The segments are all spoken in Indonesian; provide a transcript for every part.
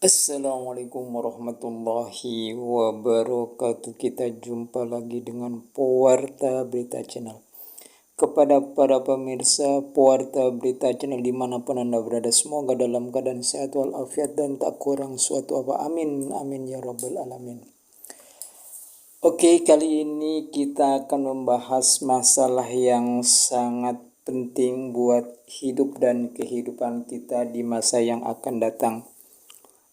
Assalamualaikum warahmatullahi wabarakatuh. Kita jumpa lagi dengan Pewarta Berita Channel. Kepada para pemirsa Pewarta Berita Channel dimanapun Anda berada, semoga dalam keadaan sehat walafiat dan tak kurang suatu apa. Amin, amin ya rabbal alamin. Oke, kali ini kita akan membahas masalah yang sangat penting buat hidup dan kehidupan kita di masa yang akan datang.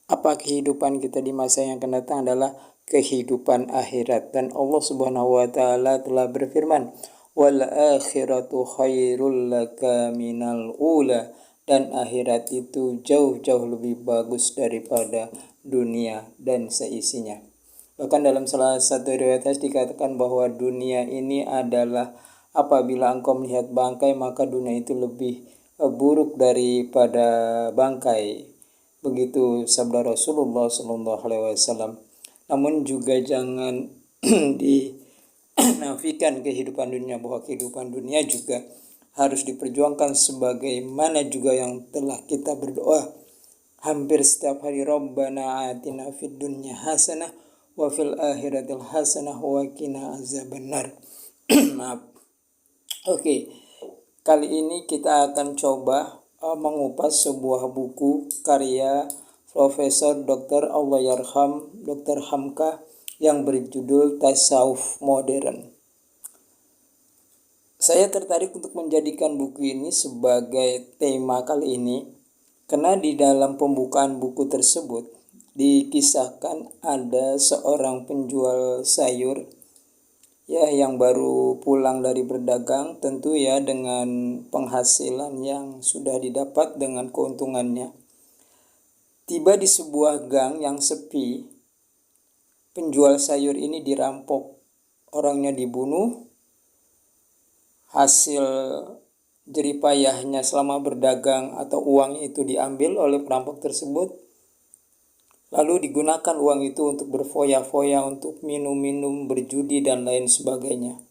Apa kehidupan kita di masa yang akan datang adalah kehidupan akhirat. Dan Allah Subhanahu wa taala telah berfirman, "Wal akhiratu khairul laka minal ula." Dan akhirat itu jauh-jauh lebih bagus daripada dunia dan seisinya. Bahkan dalam salah satu riwayat dikatakan bahwa dunia ini adalah apabila engkau melihat bangkai maka dunia itu lebih buruk daripada bangkai. Begitu sabda Rasulullah SAW. Namun juga jangan dinafikan kehidupan dunia, bahwa kehidupan dunia juga harus diperjuangkan sebagaimana juga yang telah kita berdoa hampir setiap hari, Rabbana atina fid dunya hasanah wa fil akhiratil hasanah wa qina azabannar. Maaf. Oke. Kali ini kita akan coba mengupas sebuah buku karya Profesor Dr. Allahyarham Dr. Hamka yang berjudul Tasawuf Modern. Saya tertarik untuk menjadikan buku ini sebagai tema kali ini karena di dalam pembukaan buku tersebut dikisahkan ada seorang penjual sayur yang baru pulang dari berdagang, tentu dengan penghasilan yang sudah didapat dengan keuntungannya. Tiba di sebuah gang yang sepi, penjual sayur ini dirampok, orangnya dibunuh, hasil jeripayahnya selama berdagang atau uang itu diambil oleh perampok tersebut. Lalu digunakan uang itu untuk berfoya-foya, untuk minum-minum, berjudi, dan lain sebagainya.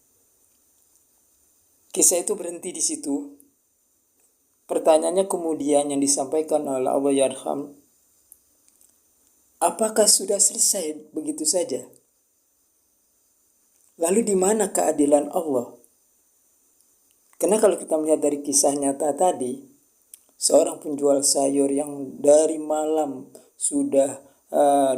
Kisah itu berhenti di situ. Pertanyaannya kemudian yang disampaikan oleh Allahyarham, apakah sudah selesai begitu saja? Lalu di mana keadilan Allah? Karena kalau kita melihat dari kisah nyata tadi, seorang penjual sayur yang dari malam sudah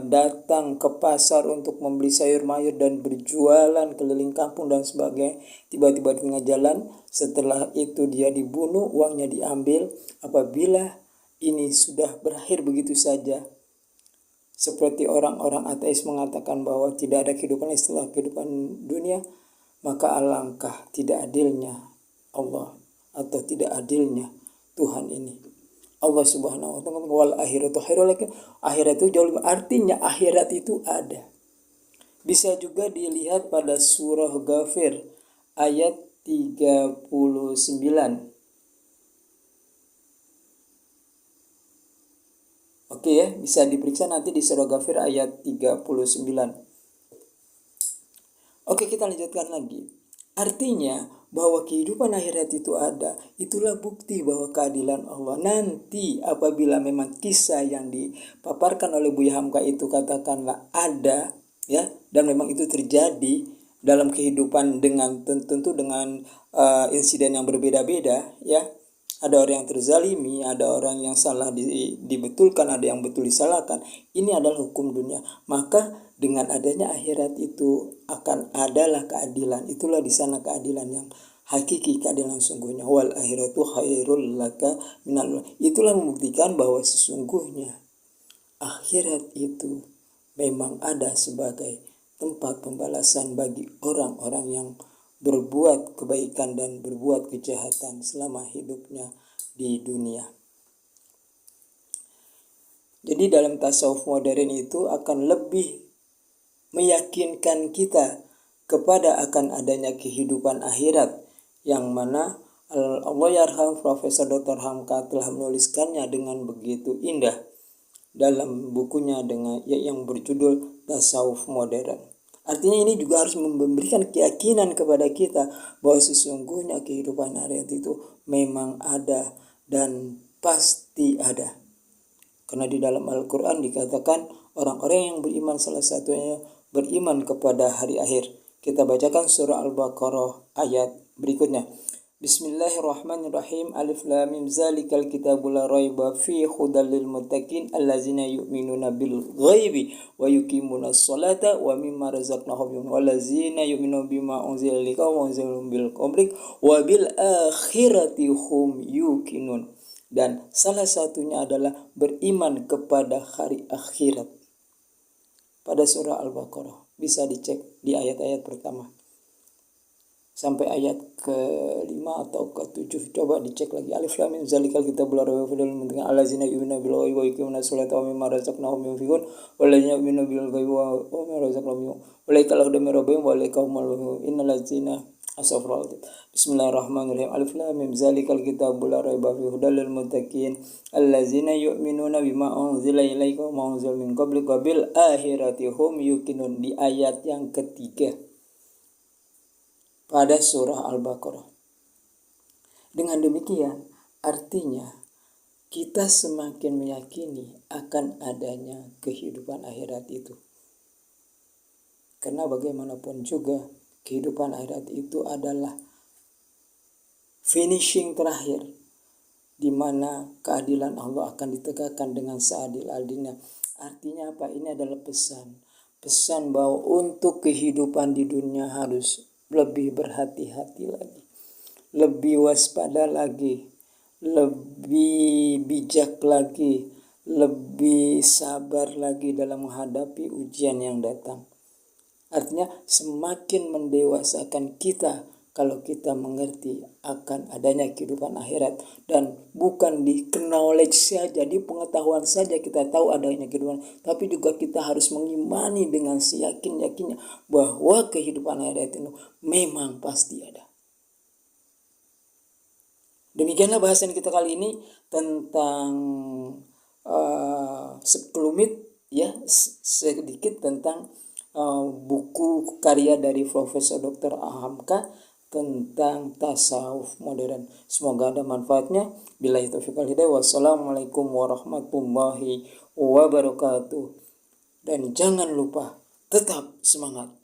datang ke pasar untuk membeli sayur mayur dan berjualan keliling kampung dan sebagainya, tiba-tiba di tengah jalan, setelah itu dia dibunuh, uangnya diambil. Apabila ini sudah berakhir begitu saja, seperti orang-orang ateis mengatakan bahwa tidak ada kehidupan setelah kehidupan dunia, maka alangkah tidak adilnya Allah atau tidak adilnya Tuhan ini. Allah Subhanahu wa taala, wal akhiratu khairul lak. Akhirat itu jauh lebih, artinya akhirat itu ada. Bisa juga dilihat pada surah Ghafir ayat 39. Oke bisa diperiksa nanti di surah Ghafir ayat 39. Oke, kita lanjutkan lagi. Artinya bahwa kehidupan akhirat itu ada. Itulah bukti bahwa keadilan Allah. Nanti apabila memang kisah yang dipaparkan oleh Buya Hamka itu katakanlah ada, dan memang itu terjadi dalam kehidupan dengan tentu dengan insiden yang berbeda-beda, Ada orang yang terzalimi, ada orang yang salah dibetulkan, ada yang betul disalahkan. Ini adalah hukum dunia. Maka dengan adanya akhirat itu akan adalah keadilan. Itulah di sana keadilan yang hakiki, keadilan sungguhnya. Wal akhiratu khairul laka minal. Itulah membuktikan bahwa sesungguhnya akhirat itu memang ada sebagai tempat pembalasan bagi orang-orang yang berbuat kebaikan dan berbuat kejahatan selama hidupnya di dunia. Jadi dalam tasawuf modern itu akan lebih meyakinkan kita kepada akan adanya kehidupan akhirat, yang mana Allahyarham Profesor Dr. Hamka telah menuliskannya dengan begitu indah dalam bukunya yang berjudul Tasawuf Modern. Artinya ini juga harus memberikan keyakinan kepada kita bahwa sesungguhnya kehidupan akhirat itu memang ada dan pasti ada. Karena di dalam Al-Quran dikatakan orang-orang yang beriman salah satunya beriman kepada hari akhir. Kita bacakan surah Al-Baqarah ayat berikutnya. Bismillahirrahmanirrahim. Alif lam mim zalikal kitabul la raiba fi hudal lil muttaqin allazina yu'minuna bil ghaibi wa yuqimunas sholata wa mimma razaqnahum yunfiqun wallazina yu'minuna bima unzila ilaika wa unzila bil qabrik wa bil akhirati hum yuqinun. Dan salah satunya adalah beriman kepada hari akhirat. Pada surah Al-Baqarah bisa dicek di ayat-ayat pertama sampai ayat ke-5 atau ke-7. Coba dicek lagi. Alif lam mim zalikal kitabul la raiba fihi hudal allazina yu'minuna bil ghaibi wa yuqimuna sholata wa mimma razaqnahum yunfiqun wallazina yu'minuna bil ghaibi wa mimma razaqnahum yunfiqun ulaika lahum rabbihim wa ulaika humul muhtadun innal ladzina astaghfirullahaladzim. Bismillahirrahmanirrahim. Alif lam mim zalikal kitabul la raiba fihi hudal lil muttaqin allazina yu'minuna bima unzila ilaika wa ma unzila min qablika bil akhirati hum yuqinun. Di ayat yang ketiga pada surah Al-Baqarah. Dengan demikian, artinya kita semakin meyakini akan adanya kehidupan akhirat itu. Karena bagaimanapun juga, kehidupan akhirat itu adalah finishing terakhir, di mana keadilan Allah akan ditegakkan dengan seadil-adilnya. Artinya apa? Ini adalah pesan bahwa untuk kehidupan di dunia harus lebih berhati-hati lagi, lebih waspada lagi, lebih bijak lagi, lebih sabar lagi dalam menghadapi ujian yang datang. Artinya semakin mendewasakan kita kalau kita mengerti akan adanya kehidupan akhirat, dan bukan di knowledge saja, di pengetahuan saja kita tahu adanya kehidupan, tapi juga kita harus mengimani dengan seyakin-yakinnya bahwa kehidupan akhirat itu memang pasti ada. Demikianlah bahasan kita kali ini tentang sekelumit ya, sedikit tentang buku karya dari Profesor Dr. Hamka tentang tasawuf modern. Semoga ada manfaatnya. Billahi taufiq wal hidayah. Wassalamualaikum warahmatullahi wabarakatuh. Dan jangan lupa tetap semangat.